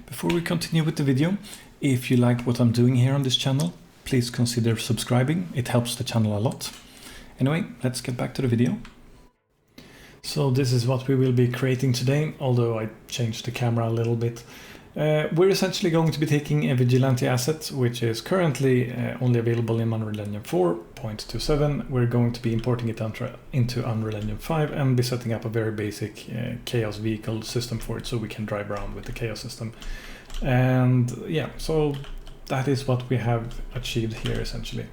Before we continue with the video, if you like what I'm doing here on this channel, please consider subscribing. It helps the channel a lot. Anyway, let's get back to the video. So this is what we will be creating today, although I changed the camera a little bit. We're essentially going to be taking a Vigilante asset, which is currently only available in Unreal Engine 4.27. We're going to be importing it into Unreal Engine 5 and be setting up a very basic chaos vehicle system for it, so we can drive around with the chaos system. And yeah, so that is what we have achieved here essentially.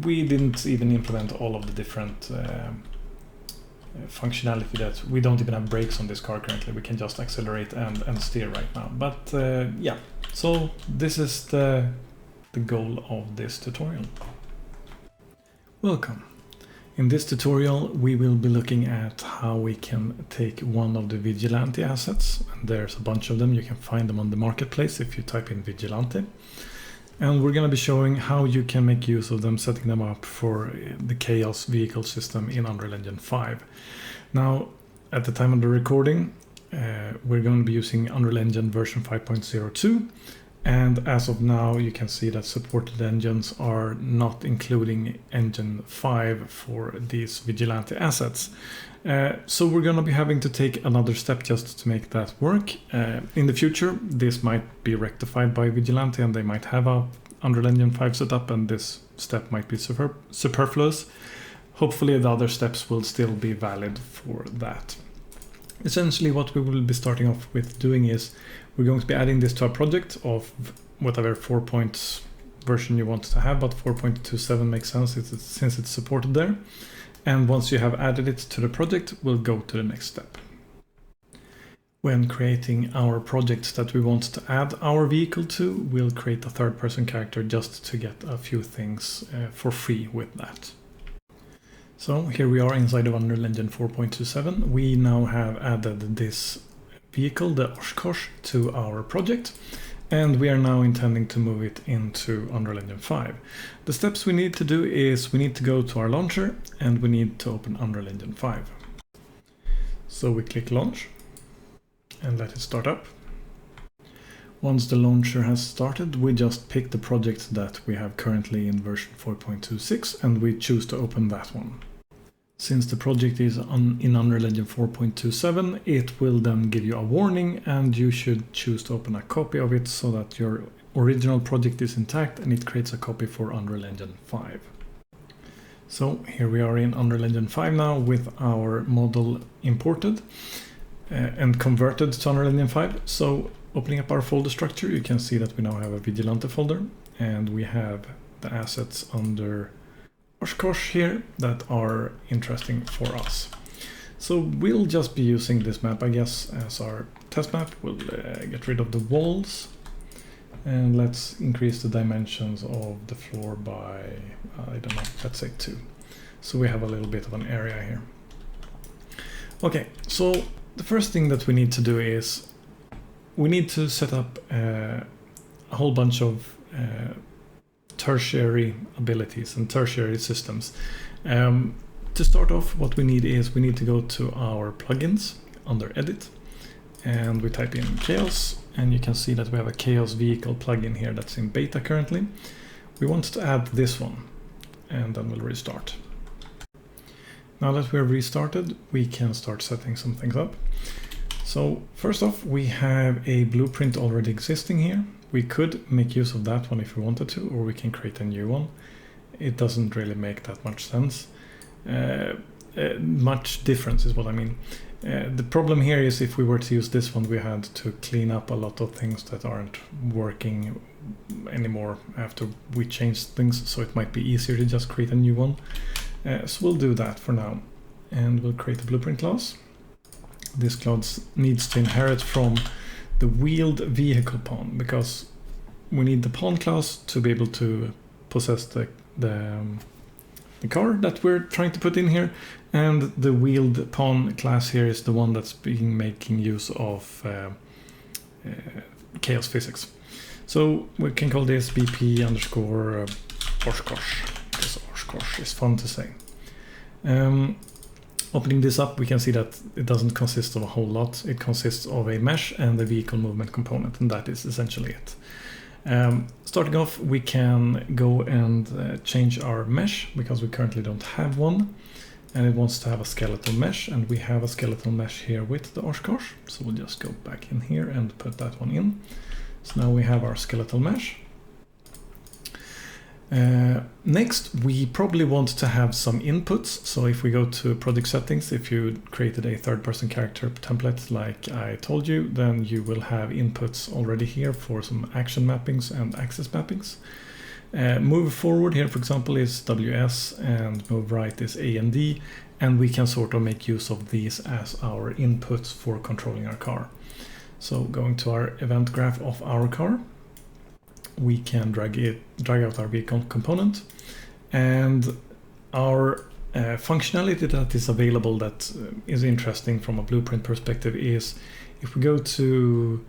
We didn't even implement all of the different functionality that we don't even have brakes on this car currently. We can just accelerate and steer right now. But yeah, so this is the goal of this tutorial. Welcome. In this tutorial we will be looking at how we can take one of the Vigilante assets, and there's a bunch of them. You can find them on the marketplace if you type in Vigilante. And we're going to be showing how you can make use of them, setting them up for the Chaos vehicle system in Unreal Engine 5. Now, at the time of the recording, we're going to be using Unreal Engine version 5.02. And as of now, you can see that supported engines are not including Engine 5 for these Vigilante assets. So we're going to be having to take another step just to make that work. In the future, this might be rectified by Vigilante and they might have a Unreal Engine 5 setup, and this step might be superfluous. Hopefully the other steps will still be valid for that. Essentially what we will be starting off with doing is we're going to be adding this to our project of whatever 4 point version you want to have, but 4.27 makes sense since it's supported there. And once you have added it to the project, we'll go to the next step. When creating our project that we want to add our vehicle to, we'll create a third-person character just to get a few things for free with that. So here we are inside of Unreal Engine 4.27. We now have added this vehicle, the Oshkosh, to our project. And we are now intending to move it into Unreal Engine 5. The steps we need to do is we need to go to our launcher and we need to open Unreal Engine 5. So we click launch and let it start up. Once the launcher has started, we just pick the project that we have currently in version 4.26 and we choose to open that one. Since the project is in Unreal Engine 4.27, it will then give you a warning and you should choose to open a copy of it so that your original project is intact and it creates a copy for Unreal Engine 5. So here we are in Unreal Engine 5 now with our model imported and converted to Unreal Engine 5. So opening up our folder structure, you can see that we now have a Vigilante folder and we have the assets under Oshkosh here that are interesting for us. So we'll just be using this map, I guess, as our test map. We'll get rid of the walls and let's increase the dimensions of the floor by, I don't know, let's say 2. So we have a little bit of an area here. Okay, so the first thing that we need to do is we need to set up a whole bunch of tertiary abilities and tertiary systems. To start off, what we need is we need to go to our plugins under edit and we type in chaos, and you can see that we have a chaos vehicle plugin here that's in beta currently. We want to add this one and then we'll restart. Now that we're restarted, we can start setting some things up. So first off, we have a blueprint already existing here. We could make use of that one if we wanted to, or we can create a new one. It doesn't really make that much sense. Much difference is what I mean. The problem here is if we were to use this one, we had to clean up a lot of things that aren't working anymore after we changed things, so it might be easier to just create a new one. So we'll do that for now, and we'll create a blueprint class. This class needs to inherit from the wheeled vehicle pawn, because we need the pawn class to be able to possess the car that we're trying to put in here, and the wheeled pawn class here is the one that's making use of chaos physics. So we can call this BP underscore Oshkosh, because Oshkosh is fun to say. Opening this up, we can see that it doesn't consist of a whole lot. It consists of a mesh and a vehicle movement component, and that is essentially it. Starting off, we can go and change our mesh because we currently don't have one, and it wants to have a skeletal mesh, and we have a skeletal mesh here with the Oshkosh. So we'll just go back in here and put that one in. So now we have our skeletal mesh. Next, we probably want to have some inputs. So if we go to project settings, if you created a third-person character template like I told you, then you will have inputs already here for some action mappings and axis mappings. Move forward here, for example, is WS, and move right is A and D, and we can sort of make use of these as our inputs for controlling our car. So going to our event graph of our car, we can drag out our vehicle component, and our functionality that is available that is interesting from a blueprint perspective is if we go to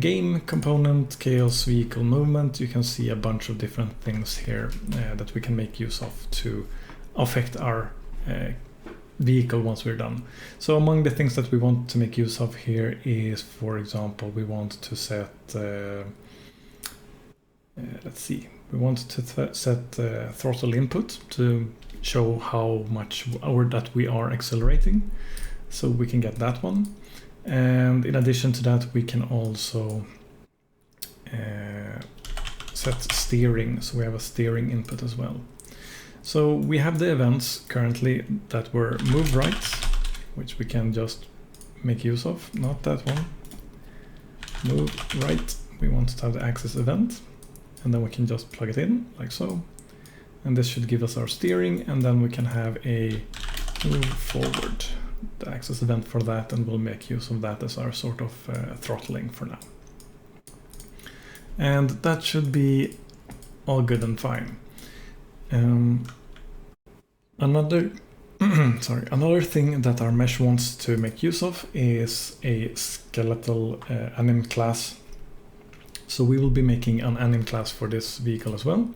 game component, chaos, vehicle movement, you can see a bunch of different things here that we can make use of to affect our vehicle once we're done. So among the things that we want to make use of here is, for example, we want to set let's see, we want to set throttle input to show how much that we are accelerating, so we can get that one. And in addition to that, we can also set steering, so we have a steering input as well. So we have the events currently that were move right, which we can just make use of, not that one. Move right, we want to have the axis event, and then we can just plug it in like so, and this should give us our steering, and then we can have a move forward, the axis event for that, and we'll make use of that as our sort of throttling for now. And that should be all good and fine. Another thing that our mesh wants to make use of is a skeletal anim class. So we will be making an anim class for this vehicle as well.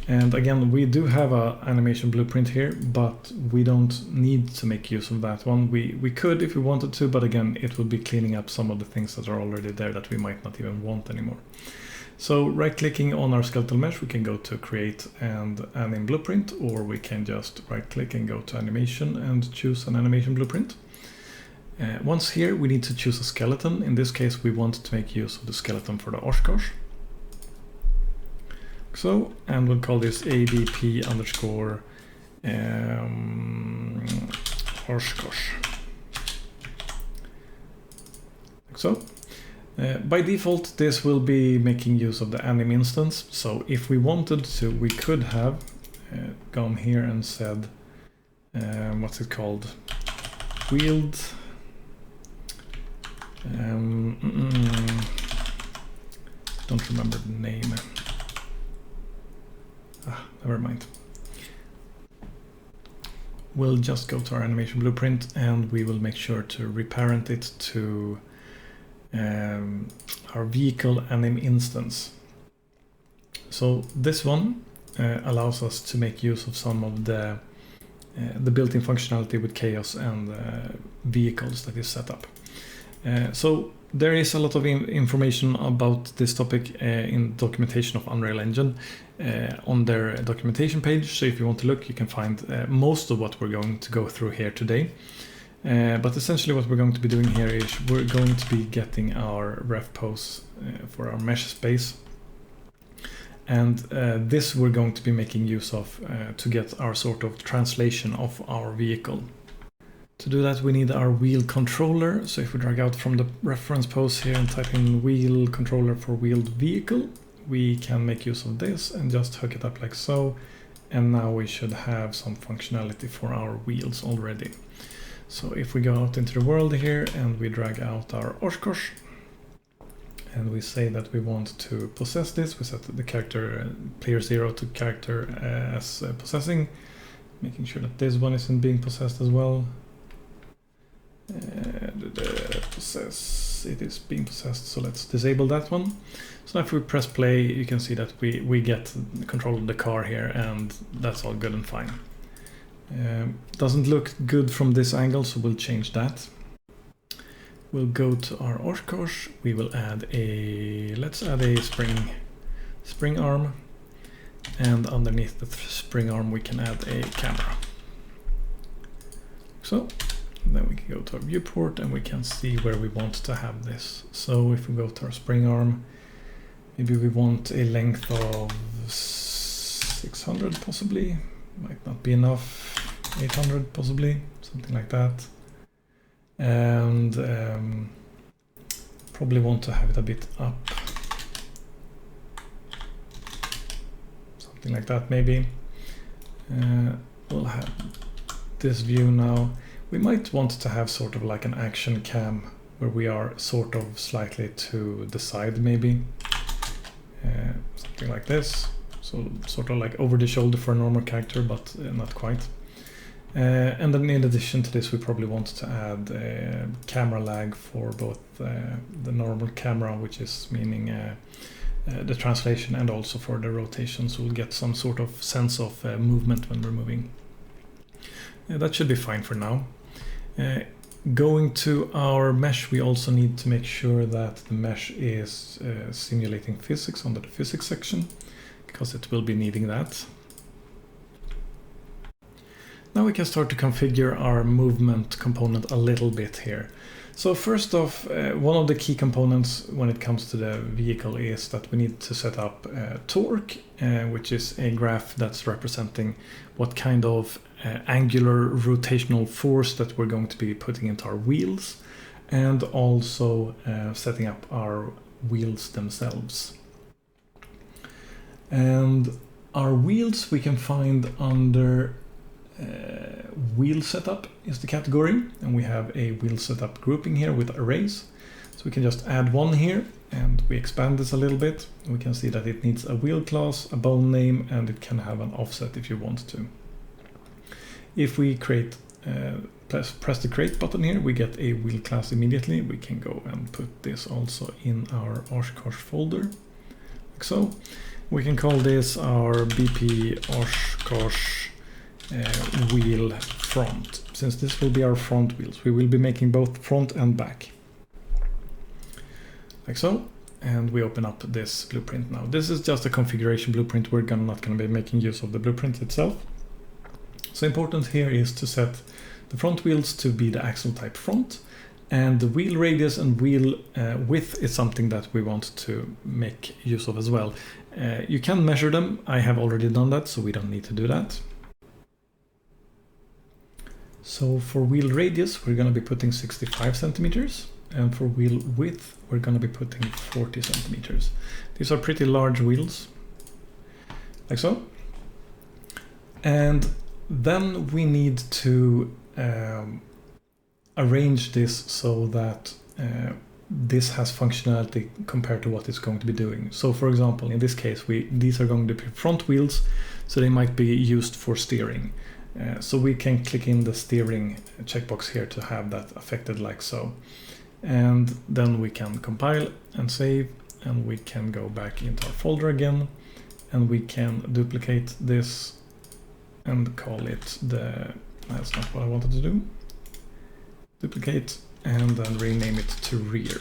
And again, we do have an animation blueprint here, but we don't need to make use of that one. We could if we wanted to, but again, it would be cleaning up some of the things that are already there that we might not even want anymore. So right-clicking on our skeletal mesh, we can go to create and anim blueprint, or we can just right-click and go to animation and choose an animation blueprint. Once here, we need to choose a skeleton. In this case, we want to make use of the skeleton for the Oshkosh. So, and we'll call this ADP underscore Oshkosh. Like so. By default, this will be making use of the anim instance. So if we wanted to, we could have gone here and said, what's it called? Wheeled. Don't remember the name. Never mind. We'll just go to our animation blueprint, and we will make sure to reparent it to our vehicle anim instance. So this one allows us to make use of some of the built-in functionality with chaos and vehicles that is set up. So there is a lot of information about this topic in documentation of Unreal Engine on their documentation page. So if you want to look, you can find most of what we're going to go through here today. But essentially what we're going to be doing here is we're going to be getting our ref pose for our mesh space. And this we're going to be making use of to get our sort of translation of our vehicle. To do that, we need our wheel controller. So if we drag out from the reference pose here and type in wheel controller for wheeled vehicle, we can make use of this and just hook it up like so. And now we should have some functionality for our wheels already. So if we go out into the world here and we drag out our Oshkosh, and we say that we want to possess this, we set the character player 0 to character as possessing, making sure that this one isn't being possessed as well. Possess, it is being possessed, so let's disable that one. So now if we press play, you can see that we get control of the car here, and that's all good and fine. Doesn't look good from this angle, so we'll change that. We'll go to our Oshkosh. We will add let's add a spring arm, and underneath the spring arm we can add a camera. So then we can go to our viewport and we can see where we want to have this. So if we go to our spring arm, maybe we want a length of 600 possibly, might not be enough, 800 possibly, something like that. And probably want to have it a bit up, something like that maybe. We'll have this view now. We might want to have sort of like an action cam where we are sort of slightly to the side maybe, something like this. So sort of like over the shoulder for a normal character, but not quite. And then in addition to this, we probably want to add a camera lag for both the normal camera, which is meaning the translation, and also for the rotation, so we'll get some sort of sense of movement when we're moving. That should be fine for now. Going to our mesh, we also need to make sure that the mesh is simulating physics under the physics section, because it will be needing that. Now we can start to configure our movement component a little bit here. So first off, one of the key components when it comes to the vehicle is that we need to set up torque, which is a graph that's representing what kind of angular rotational force that we're going to be putting into our wheels, and also setting up our wheels themselves. And our wheels we can find under wheel setup is the category, and we have a wheel setup grouping here with arrays. So we can just add one here, and we expand this a little bit. We can see that it needs a wheel class, a bone name, and it can have an offset if you want to. If we create, press the create button here, we get a wheel class immediately. We can go and put this also in our Oshkosh folder, like so. We can call this our BP Oshkosh wheel front, since this will be our front wheels. We will be making both front and back, like so. And we open up this blueprint now. This is just a configuration blueprint. We're not going to be making use of the blueprint itself. So important here is to set the front wheels to be the axle type front, and the wheel radius and wheel width is something that we want to make use of as well. You can measure them. I have already done that, so we don't need to do that. So for wheel radius, we're going to be putting 65 centimeters, and for wheel width, we're going to be putting 40 centimeters. These are pretty large wheels, like so. And then we need to arrange this so that this has functionality compared to what it's going to be doing. So for example, in this case, these are going to be front wheels, so they might be used for steering. So we can click in the steering checkbox here to have that affected like so. And then we can compile and save, and we can go back into our folder again, and we can duplicate this and call it that's not what I wanted to do. Duplicate and then rename it to rear.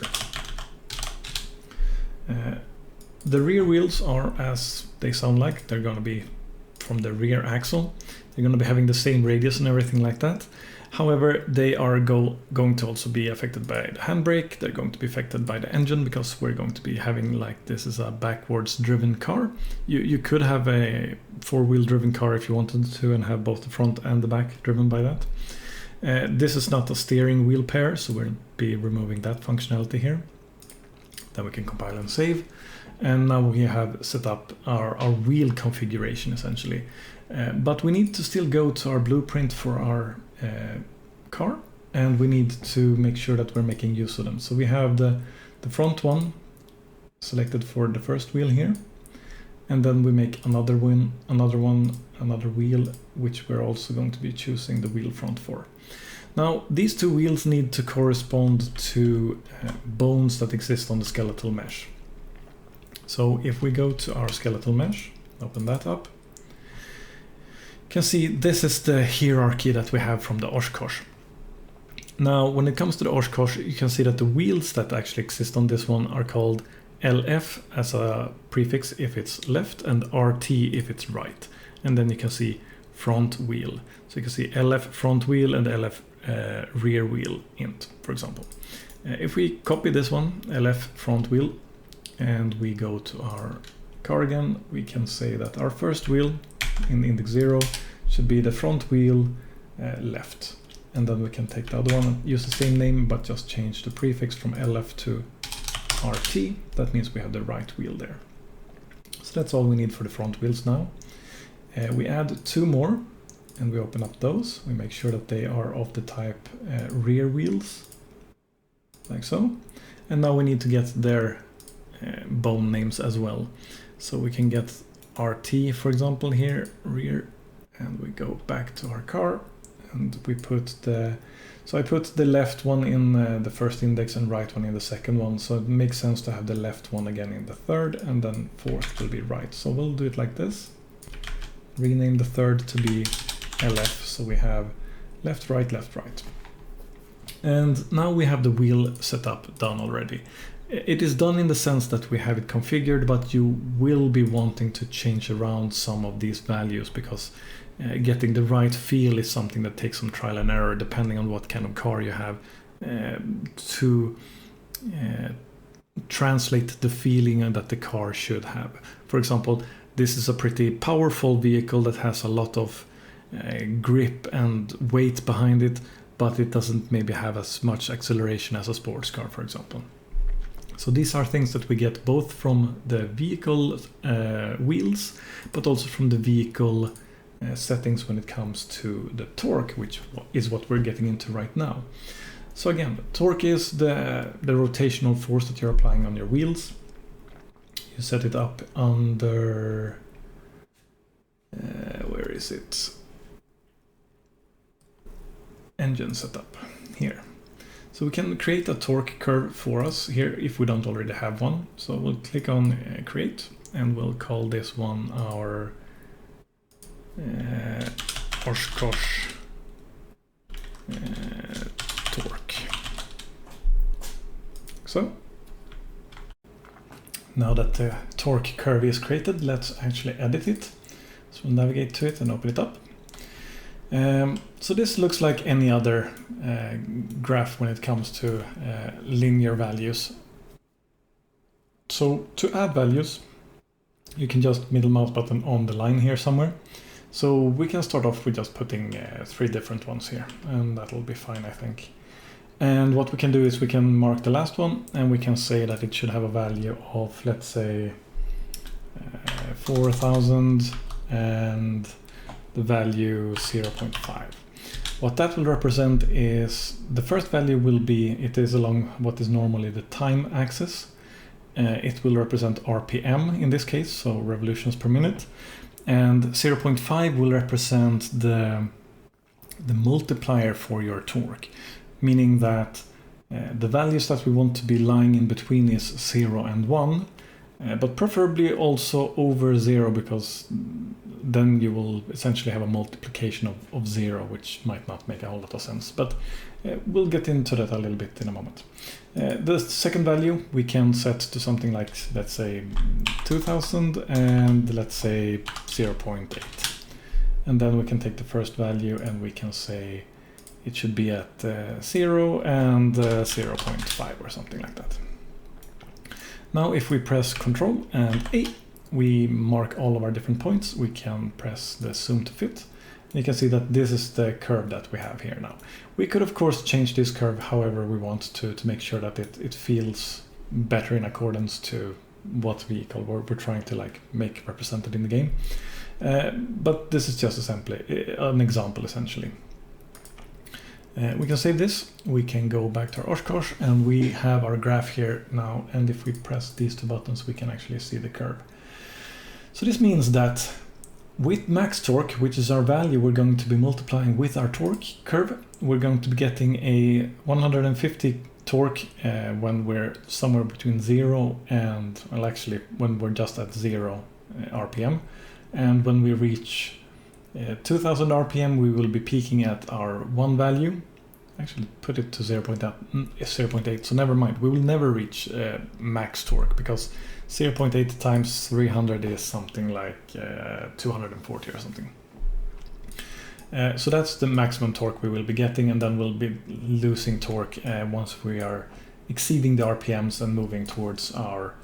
The rear wheels are as they sound like. They're going to be from the rear axle. They're going to be having the same radius and everything like that. However, they are going to also be affected by the handbrake. They're going to be affected by the engine, because we're going to be having, like, this is a backwards driven car. You could have a four-wheel driven car if you wanted to, and have both the front and the back driven by that. This is not a steering wheel pair, so we'll be removing that functionality here. Then we can compile and save. And now we have set up our wheel configuration essentially. But we need to still go to our blueprint for our car, and we need to make sure that we're making use of them. So we have the front one selected for the first wheel here, and then we make another wheel, which we're also going to be choosing the wheel front for. Now these two wheels need to correspond to bones that exist on the skeletal mesh. So if we go to our skeletal mesh, open that up, can see this is the hierarchy that we have from the Oshkosh. Now, when it comes to the Oshkosh, you can see that the wheels that actually exist on this one are called LF as a prefix if it's left and RT if it's right. And then you can see front wheel. So you can see LF front wheel and LF rear wheel int, for example. If we copy this one, LF front wheel, and we go to our car again, we can say that our first wheel in index 0 should be the front wheel left. And then we can take the other one and use the same name, but just change the prefix from LF to RT. That means we have the right wheel there. So that's all we need for the front wheels now. We add 2 more, and we open up those. We make sure that they are of the type rear wheels, like so. And now we need to get their bone names as well. So we can get RT, for example, here, rear, and we go back to our car. And we put so I put the left one in the first index and right one in the second one. So it makes sense to have the left one again in the third, and then fourth will be right. So we'll do it like this. Rename the third to be LF, so we have left, right, left, right. And now we have the wheel setup done already. It is done in the sense that we have it configured, but you will be wanting to change around some of these values because getting the right feel is something that takes some trial and error depending on what kind of car you have to translate the feeling that the car should have. For example, this is a pretty powerful vehicle that has a lot of grip and weight behind it, but it doesn't maybe have as much acceleration as a sports car, for example. So these are things that we get both from the vehicle wheels, but also from the vehicle settings when it comes to the torque, which is what we're getting into right now. So again, torque is the rotational force that you're applying on your wheels. You set it up under, where is it? Engine setup, here. So we can create a torque curve for us here if we don't already have one. So we'll click on create, and we'll call this one our Oshkosh torque. So now that the torque curve is created, let's actually edit it. So we'll navigate to it and open it up. So this looks like any other graph when it comes to linear values. So to add values, you can just middle mouse button on the line here somewhere. So we can start off with just putting 3 different ones here, and that'll be fine, I think. And what we can do is we can mark the last one, and we can say that it should have a value of, let's say, 4,000 and the value 0.5. What that will represent is the first value will be, it is along what is normally the time axis. It will represent RPM in this case, so revolutions per minute. And 0.5 will represent the multiplier for your torque, meaning that the values that we want to be lying in between is 0 and 1, but preferably also over 0, because then you will essentially have a multiplication of 0, which might not make a whole lot of sense, but we'll get into that a little bit in a moment. The second value we can set to something like, let's say, 2000 and let's say 0.8. And then we can take the first value and we can say it should be at 0 and 0.5 or something like that. Now if we press Ctrl and A, we mark all of our different points. We can press the zoom to fit. You can see that this is the curve that we have here now. We could of course change this curve however we want to make sure that it feels better in accordance to what vehicle we're trying to make represented in the game. But this is just an example essentially. We can save this, we can go back to our Oshkosh, and we have our graph here now, and if we press these 2 buttons we can actually see the curve. So this means that with max torque, which is our value we're going to be multiplying with our torque curve, we're going to be getting a 150 torque when we're somewhere between 0 and, well actually when we're just at 0 RPM, and when we reach 2000 RPM we will be peaking at our 1 value. Actually put it to 0.8, so never mind. We will never reach max torque because 0.8 times 300 is something like 240 or something. So that's the maximum torque we will be getting, and then we'll be losing torque once we are exceeding the RPMs and moving towards our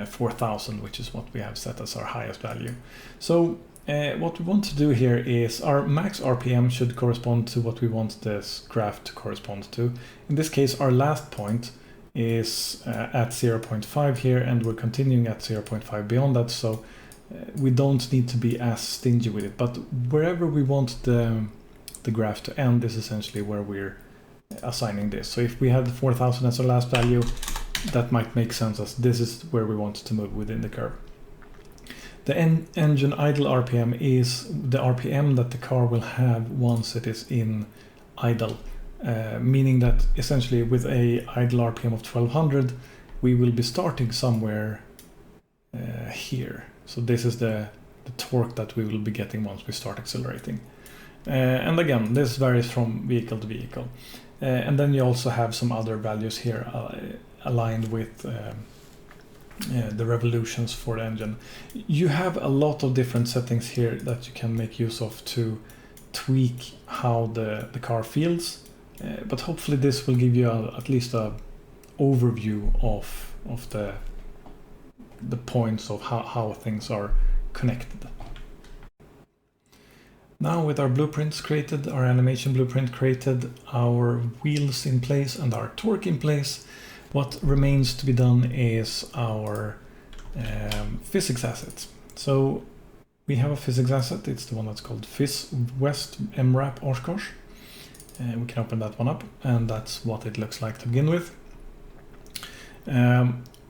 4000, which is what we have set as our highest value. So what we want to do here is our max RPM should correspond to what we want this graph to correspond to. In this case, our last point is at 0.5 here, and we're continuing at 0.5 beyond that, so we don't need to be as stingy with it. But wherever we want the graph to end is essentially where we're assigning this. So if we have the 4000 as our last value, that might make sense as this is where we want to move within the curve. The engine idle RPM is the RPM that the car will have once it is in idle, meaning that essentially with a idle RPM of 1200 we will be starting somewhere here. So this is the torque that we will be getting once we start accelerating. And again, this varies from vehicle to vehicle. And then you also have some other values here aligned with the revolutions for the engine. You have a lot of different settings here that you can make use of to tweak how the car feels, but hopefully this will give you at least a overview of the points of how things are connected. Now with our blueprints created, our animation blueprint created, our wheels in place and our torque in place, what remains to be done is our physics assets. So we have a physics asset, it's the one that's called Phys West MRAP Oshkosh. We can open that one up, and that's what it looks like to begin with.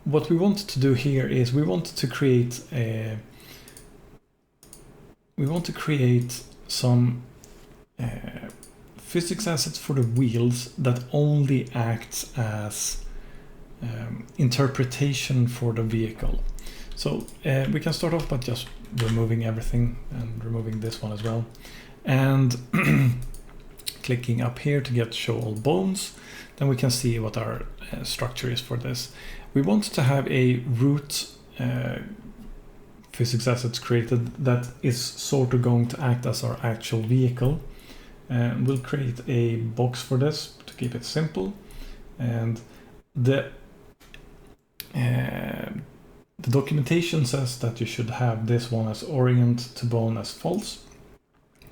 What we want to do here is we want to create some physics assets for the wheels that only acts as interpretation for the vehicle. So we can start off by just removing everything and removing this one as well, and clicking up here to get show all bones. Then we can see what our structure is for this. We want to have a root physics assets created that is sort of going to act as our actual vehicle. We'll create a box for this to keep it simple, and the documentation says that you should have this one as orient to bone as false.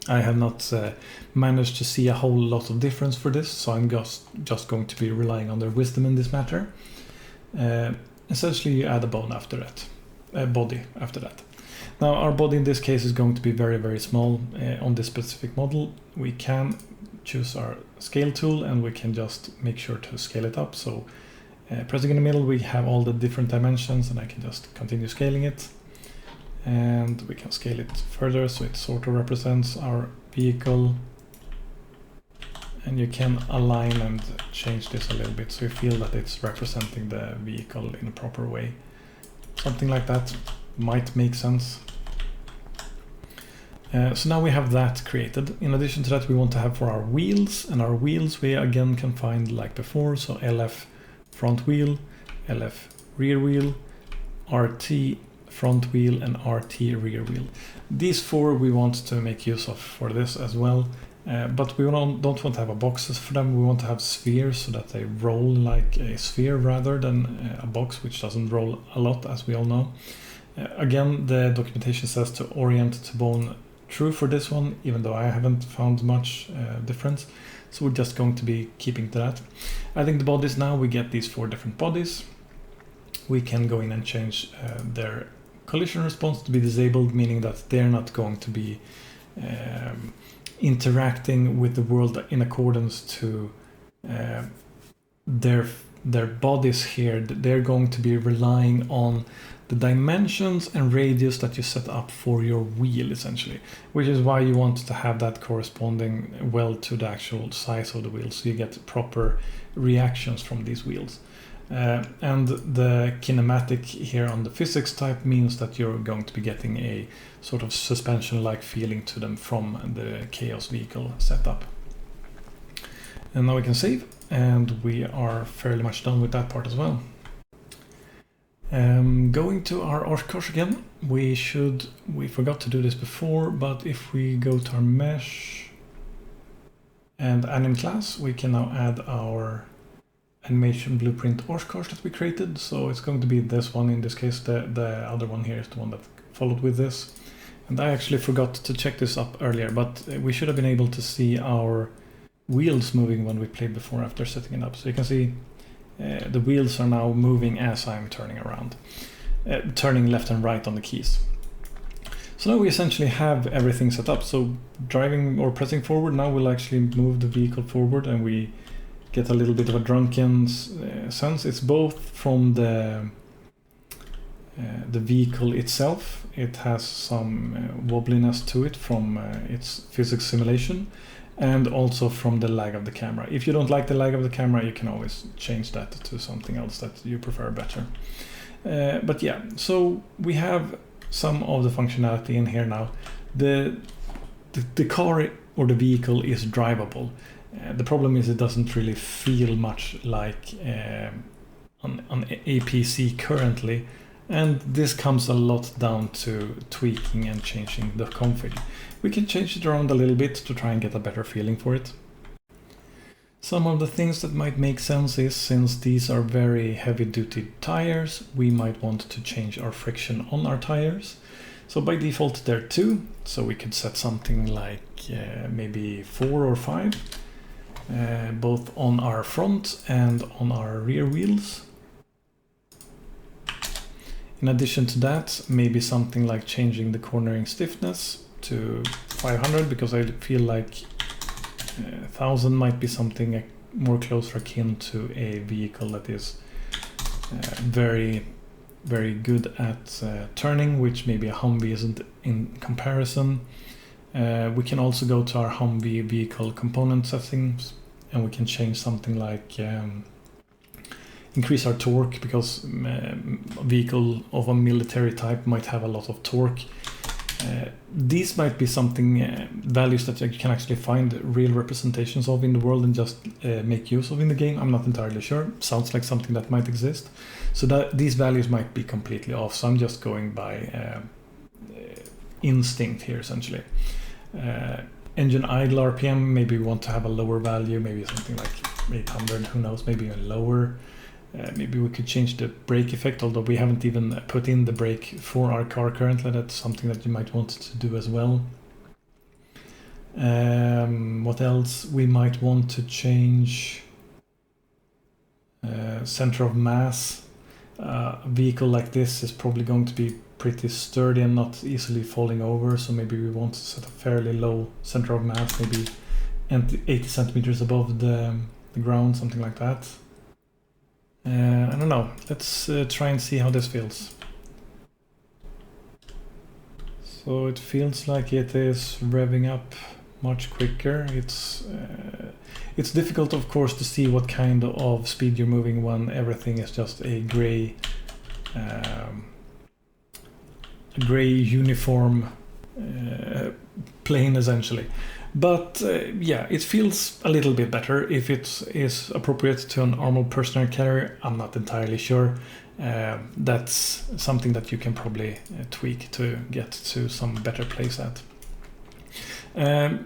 I have not managed to see a whole lot of difference for this, so I'm just going to be relying on their wisdom in this matter. Essentially you add a bone after that, a body after that. Now our body in this case is going to be very, very small. On this specific model we can choose our scale tool and we can just make sure to scale it up. So pressing in the middle we have all the different dimensions, and I can just continue scaling it, and we can scale it further so it sort of represents our vehicle, and you can align and change this a little bit so you feel that it's representing the vehicle in a proper way. Something like that might make sense. So now we have that created. In addition to that, we want to have for our wheels, and our wheels we again can find like before, so LF front wheel, LF rear wheel, RT front wheel, and RT rear wheel. These four we want to make use of for this as well, but we don't want to have a boxes for them. We want to have spheres so that they roll like a sphere rather than a box, which doesn't roll a lot, as we all know. Again, the documentation says to orient to bone true for this one, even though I haven't found much difference. So we're just going to be keeping to that. I think the bodies now, we get these four different bodies. We can go in and change their collision response to be disabled, meaning that they're not going to be interacting with the world in accordance to their bodies here. They're going to be relying on the dimensions and radius that you set up for your wheel, essentially, which is why you want to have that corresponding well to the actual size of the wheel, so you get proper reactions from these wheels. And the kinematic here on the physics type means that you're going to be getting a sort of suspension-like feeling to them from the Chaos vehicle setup. And now we can save, and we are fairly much done with that part as well. Going to our Oshkosh again, we forgot to do this before, but if we go to our mesh and anim class, we can now add our animation blueprint Oshkosh that we created. So it's going to be this one in this case. The other one here is the one that followed with this. And I actually forgot to check this up earlier, but we should have been able to see our wheels moving when we played before after setting it up. So you can see the wheels are now moving as I'm turning around, turning left and right on the keys. So now we essentially have everything set up. So driving or pressing forward now will actually move the vehicle forward, and we get a little bit of a drunken sense. It's both from the vehicle itself. It has some wobbliness to it from its physics simulation, and also from the lag of the camera. If you don't like the lag of the camera, you can always change that to something else that you prefer better. But yeah, so we have some of the functionality in here now. The car or the vehicle is drivable. The problem is it doesn't really feel much like an APC currently, and this comes a lot down to tweaking and changing the config. We can change it around a little bit to try and get a better feeling for it. Some of the things that might make sense is, since these are very heavy-duty tires, we might want to change our friction on our tires. So by default they're 2, so we could set something like maybe 4 or 5, both on our front and on our rear wheels. In addition to that, maybe something like changing the cornering stiffness to 500, because I feel like 1000 might be something more closer akin to a vehicle that is very, very good at turning, which maybe a Humvee isn't in comparison. We can also go to our Humvee vehicle component settings, and we can change something like increase our torque, because a vehicle of a military type might have a lot of torque. These might be something values that you can actually find real representations of in the world and just make use of in the game. I'm not entirely sure. Sounds like something that might exist. So that these values might be completely off. So I'm just going by instinct here essentially. Engine idle RPM, maybe we want to have a lower value, maybe something like 800, who knows, maybe even lower. Maybe we could change the brake effect, although we haven't even put in the brake for our car currently. That's something that you might want to do as well. What else? We might want to change center of mass. A vehicle like this is probably going to be pretty sturdy and not easily falling over, so maybe we want to set a fairly low center of mass, maybe 80 centimeters above the ground, something like that. I don't know, let's try and see how this feels. So it feels like it is revving up much quicker. It's difficult, of course, to see what kind of speed you're moving when everything is just a gray uniform plane essentially. But yeah, it feels a little bit better. If it is appropriate to an armored personnel carrier, I'm not entirely sure. That's something that you can probably tweak to get to some better place at.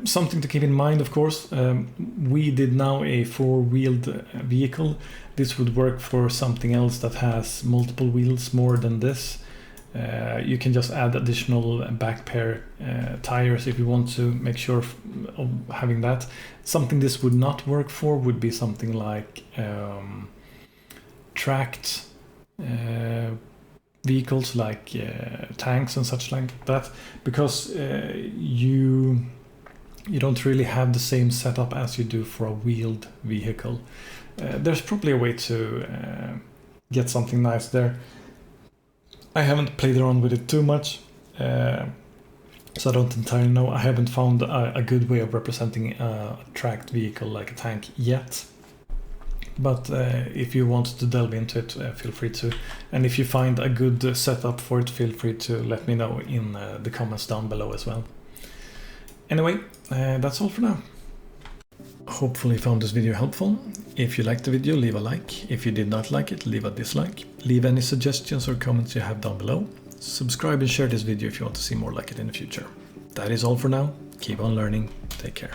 Something to keep in mind, of course, we did now a four-wheeled vehicle. This would work for something else that has multiple wheels more than this. You can just add additional back pair tires if you want to make sure of having that. Something this would not work for would be something like tracked vehicles, like tanks and such like that, because you don't really have the same setup as you do for a wheeled vehicle. There's probably a way to get something nice there. I haven't played around with it too much, so I don't entirely know. I haven't found a good way of representing a tracked vehicle like a tank yet. But if you want to delve into it, feel free to. And if you find a good setup for it, feel free to let me know in the comments down below as well. Anyway, that's all for now. Hopefully you found this video helpful. If you liked the video, leave a like. If you did not like it, leave a dislike. Leave any suggestions or comments you have down below. Subscribe and share this video if you want to see more like it in the future. That is all for now. Keep on learning. Take care.